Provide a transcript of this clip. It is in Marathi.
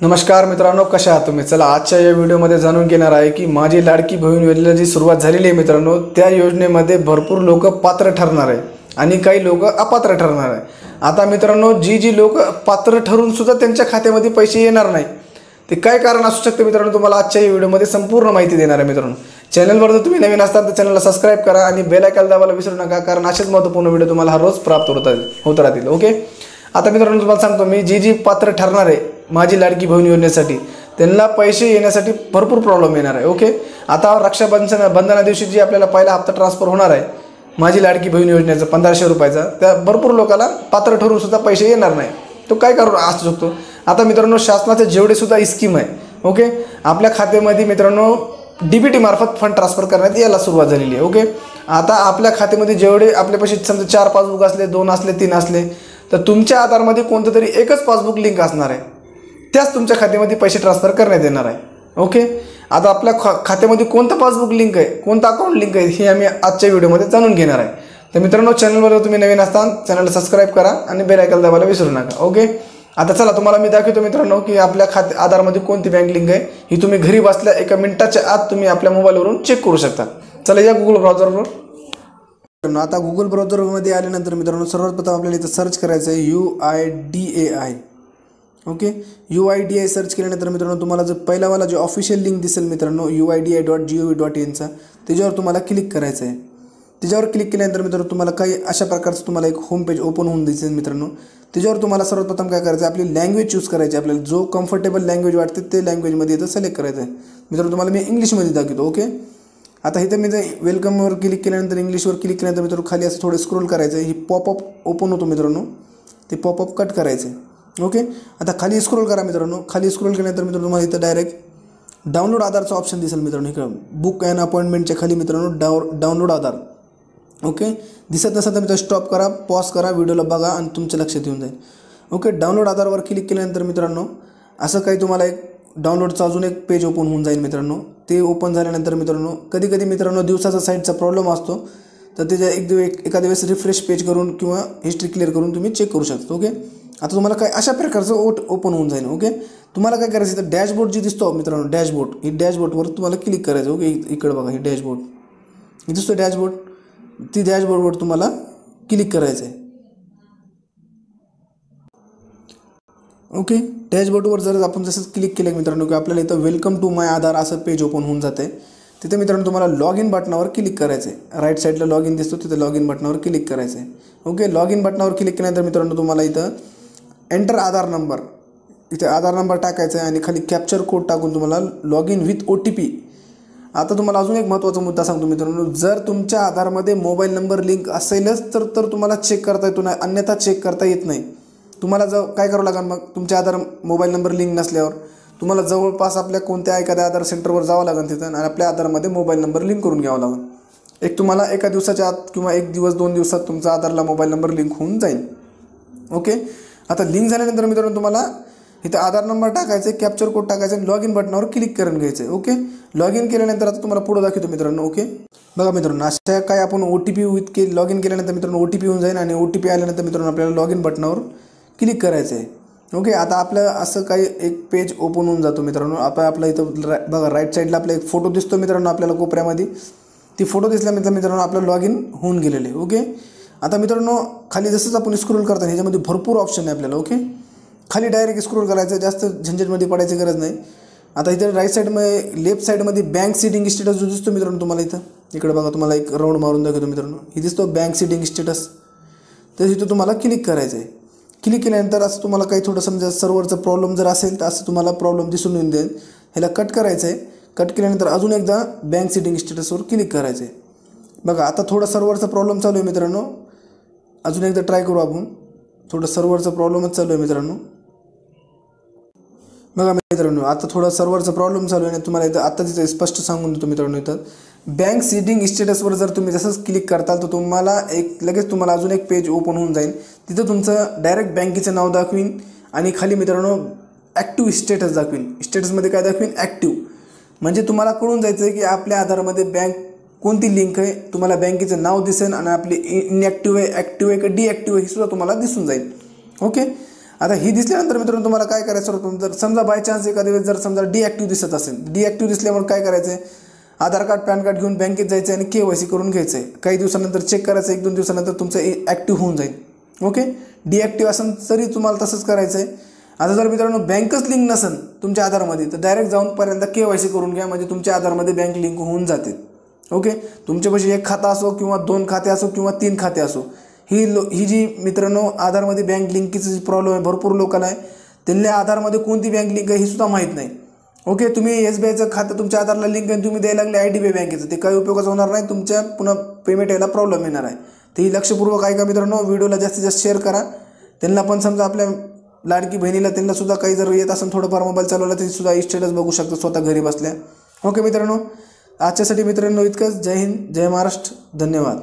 नमस्कार मित्रांनो, कशा आहात तुम्ही? चला आजच्या या व्हिडिओमध्ये जाणून घेणार आहे की माझी लाडकी बहीण योजनेची सुरुवात झालेली आहे मित्रांनो. त्या योजनेमध्ये भरपूर लोक पात्र ठरणार आहे आणि काही लोक अपात्र ठरणार आहे. आता मित्रांनो, जी लोक पात्र ठरून सुद्धा त्यांच्या खात्यामध्ये पैसे येणार नाही, ते काय कारण असू शकते मित्रांनो, तुम्हाला आजच्या या व्हिडिओमध्ये संपूर्ण माहिती देणार आहे मित्रांनो. चॅनलवर जर तुम्ही नवीन असताल तर चॅनलला सबस्क्राईब करा आणि बेल आयकॉन दाबायला विसरू नका, कारण असेच महत्त्वपूर्ण व्हिडिओ तुम्हाला हर रोज प्राप्त होत राहतील. ओके, आता मित्रांनो तुम्हाला सांगतो मी, जी पात्र ठरणार आहे माझी लाडकी बहीण योजनेसाठी त्यांना पैसे येण्यासाठी भरपूर प्रॉब्लेम येणार आहे. ओके, आता रक्षाबंधना दिवशी जी आपल्याला पहिला हप्ता ट्रान्सफर होणार आहे माझी लाडकी बहीण योजनेचा 1500 रुपयाचा, त्या भरपूर लोकांना पात्र ठरून सुद्धा पैसे येणार नाही. तो काय करून असू शकतो? आता मित्रांनो, शासनाचे जेवढे सुद्धा स्कीम आहे, ओके, आपल्या खात्यामध्ये मित्रांनो डीबीटी मार्फत फंड ट्रान्सफर करण्यात यायला सुरुवात झालेली आहे. ओके, आता आपल्या खात्यामध्ये जेवढे आपल्यापाशी समजा 4 पासबुक असले, 2 असले, 3 असले, तर तुमच्या आधारमध्ये कोणतं तरी एकच पासबुक लिंक असणार आहे, त्याच तुमच्या खात्यामध्ये पैसे ट्रान्सफर करण्यात येणार आहे. ओके, आता आपल्या खात्यामध्ये कोणतं पासबुक लिंक आहे, कोणतं अकाउंट लिंक आहे, हे आम्ही आजच्या व्हिडिओमध्ये जाणून घेणार आहे. तर मित्रांनो, चॅनलवर तुम्ही नवीन असताल चॅनलला सबस्क्राईब करा आणि बेल आयकॉन दाबायला विसरू नका. ओके, आता चला तुम्हाला मी दाखवतो मित्रांनो की आपल्या आधारमध्ये कोणती बँक लिंक आहे, ही तुम्ही घरी बसल्या 1 मिनिटाच्या आत तुम्ही आपल्या मोबाईलवरून चेक करू शकता. चला या गुगल ब्राउझरवर. आता गुगल ब्राउझरमध्ये आल्यानंतर मित्रांनो सर्वप्रथम आपल्याला इथं सर्च करायचं आहे UIDAI. ओके, UIDAI सर्च केल्यानंतर मित्रांनो तुम्हाला जो पहिलावाला जो ऑफिशियल लिंक दिसेल मित्रांनो UIDAI.gov.in चा, त्याच्यावर तुम्हाला क्लिक करायचं आहे. त्याच्यावर क्लिक केल्यानंतर मित्रांनो तुम्हाला काही अशा प्रकारचं तुम्हाला एक होम पेज ओपन होऊन दिसेल मित्रांनो. त्याच्यावर तुम्हाला सर्वप्रथम काय करायचं आहे, आपली लँग्वेज चूज करायची. आपल्याला जो कम्फर्टेबल लँग्वेज वाटते ते लँग्वेजमध्ये इथं सिलेक्ट करायचं आहे. मित्रांनो तुम्हाला मी इंग्लिशमध्ये दाखवतो. ओके, आता इथं मी वेलकमवर क्लिक केल्यानंतर इंग्लिशवर क्लिक केल्यानंतर मित्रांनो खाली असं थोडं स्क्रोल करायचं आहे. ही पॉपअप ओपन होतो मित्रांनो, ते पॉपअप कट करायचं आहे. ओके, आता खाली स्क्रोल करा मित्रांनो. खाली स्क्रोल केल्यानंतर मित्रांनो तुम्हाला इथं डायरेक्ट डाउनलोड आधारचा ऑप्शन दिसेल मित्रांनो. इकडं बुक अँड अपॉइंटमेंटच्या खाली मित्रांनो डाउनलोड आधार. ओके, दिसत नसेल तर मित्रांनो स्टॉप करा, पॉज करा, व्हिडिओला बघा आणि तुमच्या लक्षात येऊन जाईल. ओके, डाउनलोड आधारवर क्लिक केल्यानंतर मित्रांनो असं काही तुम्हाला एक डाउनलोडचं अजून एक पेज ओपन होऊन जाईल मित्रांनो. ते ओपन झाल्यानंतर मित्रांनो कधी मित्रांनो दिवसाचा साईटचा प्रॉब्लेम असतो, तर त्याच्या एखाद्या वेळेस रिफ्रेश पेज करून किंवा हिस्ट्री क्लिअर करून तुम्ही चेक करू शकता. ओके, आता तुम्हाला काय अशा प्रकारचं ओपन होऊन जाईल. ओके, तुम्हाला काय करायचं, तर डॅशबोर्ड जी दिसतो मित्रांनो, डॅशबोर्ड, ही डॅशबोर्डवर तुम्हाला क्लिक करायचं. ओके, इकडे बघा, ही डॅशबोर्ड, ही दिसतो डॅशबोर्ड, ती डॅशबोर्डवर तुम्हाला क्लिक करायचं आहे. ओके, डॅशबोर्डवर जर आपण जसं क्लिक केलं मित्रांनो की आपल्याला इथं वेलकम टू माय आधार असं पेज ओपन होऊन जाते. तिथे मित्रांनो तुम्हाला लॉग इन बटनावर क्लिक करायचं आहे. राईट साईडला लॉग इन दिसतो, तिथे लॉग इन बटनावर क्लिक करायचं आहे. ओके, लॉग इन बटनावर क्लिक केल्यानंतर मित्रांनो तुम्हाला इथं एंटर आधार नंबर, इथे आधार नंबर टाकायचा आहे आणि खाली कॅप्चर कोड टाकून तुम्हाला लॉग इन विथ OTP. आता तुम्हाला अजून एक महत्त्वाचा मुद्दा सांगतो मित्रांनो, जर तुमच्या आधारमध्ये मोबाईल नंबर लिंक असेलच तर तुम्हाला चेक करता येतो, नाही अन्यथा चेक करता येत नाही. तुम्हाला काय करावं लागेल, मग तुमच्या आधार मोबाईल नंबर लिंक नसल्यावर तुम्हाला जवळपास आपल्या कोणत्या एखाद्या आधार सेंटरवर जावं लागेल तिथं आणि आपल्या आधारमध्ये मोबाईल नंबर लिंक करून घ्यावं लागेल. एक तुम्हाला एका दिवसाच्या आत किंवा 1 दिवस 2 दिवसात तुमचा आधारला मोबाईल नंबर लिंक होऊन जाईल. ओके, आता लिंक झाल्यानंतर मित्रांनो तुम्हाला इथं आधार नंबर टाकायचा, कॅप्चर कोड टाकायचा आणि लॉग इन बटनावर क्लिक करून घ्यायचं आहे. ओके, लॉग इन केल्यानंतर आता तुम्हाला पुढे दाखवतो मित्रांनो. ओके, बघा मित्रांनो, अशा काय आपण OTP विथ लॉग इन केल्यानंतर मित्रांनो OTP येऊन जाईल आणि OTP आल्यानंतर मित्रांनो आपल्याला लॉग इन बटनावर क्लिक करायचं आहे. ओके, आता आपलं असं काही एक पेज ओपन होऊन जातो मित्रांनो. आपलं इथं बघा राईट साईडला आपला एक फोटो दिसतो मित्रांनो आपल्याला कोपऱ्यामध्ये. ती फोटो दिसल्यानंतर मित्रांनो आपलं लॉग इन होऊन गेलेले. ओके, आता मित्रांनो खाली जसंच आपण स्क्रोल करता ह्याच्यामध्ये भरपूर ऑप्शन आहे आपल्याला. ओके, खाली डायरेक्ट स्क्रोल करायचं, जास्त झंझटमध्ये पडायची गरज नाही. आता इथे राईट साईडमध्ये लेफ्ट साईडमध्ये बँक सीडिंग स्टेटस जो दिसतो मित्रांनो तुम्हाला इथं, इकडे बघा तुम्हाला एक राऊंड मारून दाखवतो मित्रांनो, ही दिसतो बँक सीडिंग स्टेटस. तर इथं तुम्हाला क्लिक करायचं आहे. क्लिक केल्यानंतर असं तुम्हाला काही थोडं समजा सर्व्हरचा प्रॉब्लेम जर असेल तर असं तुम्हाला प्रॉब्लेम दिसून येऊन जाईल. ह्याला कट करायचं आहे. कट केल्यानंतर अजून एकदा बँक सीडिंग स्टेटसवर क्लिक करायचं आहे. बघा आता थोडं सर्व्हरचा प्रॉब्लेम चालू आहे मित्रांनो, अजून एकदा ट्राय करू आपण. थोडं सर्व्हरचा प्रॉब्लेमच चालू आहे मित्रांनो. बघा मित्रांनो, आता थोडा सर्व्हरचा प्रॉब्लेम चालू आहे. तुम्हाला इथं आता तिथं स्पष्ट सांगून देतो मित्रांनो, इथं बँक सीडिंग स्टेटसवर जर तुम्ही जसंच क्लिक करताल तर तुम्हाला लगेच तुम्हाला अजून एक पेज ओपन होऊन जाईल. तिथं तुमचं डायरेक्ट बँकेचं नाव दाखवीन आणि खाली मित्रांनो ॲक्टिव्ह स्टेटस दाखवीन. स्टेटसमध्ये काय दाखवीन, ॲक्टिव्ह. म्हणजे तुम्हाला कळून जायचं आहे की आपल्या आधारमध्ये बँक कोणती लिंक आहे. तुम्हाला बँकेचं नाव दिसेल आणि आपली इनॲक्टिव्ह आहे, ॲक्टिव्ह आहे का डिॲक्टिव्ह आहे हे सुद्धा तुम्हाला दिसून जाईल. ओके, आता ही दिसल्यानंतर मित्रांनो तुम्हाला काय करायचं होतं, जर समजा बाय चान्स एखाद्या वेळेस जर समजा डिॲक्टिव्ह दिसत असेल, डिॲक्टिव्ह दिसल्यामुळे काय करायचं आहे, आधार कार्ड पॅन कार्ड घेऊन बँकेत जायचं आणि KYC करून घ्यायचं आहे. काही दिवसानंतर चेक करायचं, 1-2 दिवसानंतर तुमचं ॲक्टिव्ह होऊन जाईल. ओके, डिॲक्टिव्ह असेल तरी तुम्हाला तसंच करायचं आहे. आता जर मित्रांनो बँकच लिंक नसेल तुमच्या आधारमध्ये तर डायरेक्ट जाऊन पहिल्यांदा KYC करून घ्या, म्हणजे तुमच्या आधारमध्ये बँक लिंक होऊन जाते. ओके, तुमच्यापाशी 1 खाता असो किंवा 2 खाते असो किंवा 3 खाते असो, ही जी मित्रांनो आधारमध्ये बँक लिंकीचं जी प्रॉब्लेम आहे भरपूर लोकांना आहे. त्यांना आधारमध्ये कोणती बँक लिंक आहे हे सुद्धा माहीत नाही. ओके, तुम्ही SBIचं खातं तुमच्या आधारला लिंक आहे, तुम्ही द्यायला लागले IDBI बँकेचं, ते काही उपयोगाचं होणार नाही, तुमच्या पुन्हा पेमेंट यायला प्रॉब्लेम येणार आहे. तर ही लक्षपूर्वक ऐका मित्रांनो, व्हिडिओला जास्तीत जास्त शेअर करा. त्यांना पण समजा आपल्या लाडकी बहिणीला त्यांना सुद्धा काही जर येत असेल थोडंफार मोबाईल चालवला तरी सुद्धा स्टेटस बघू शकता स्वतः घरी बसल्या. ओके मित्रांनो, आजच्यासाठी मित्रांनो इतकंच. जय हिंद, जय महाराष्ट्र, धन्यवाद.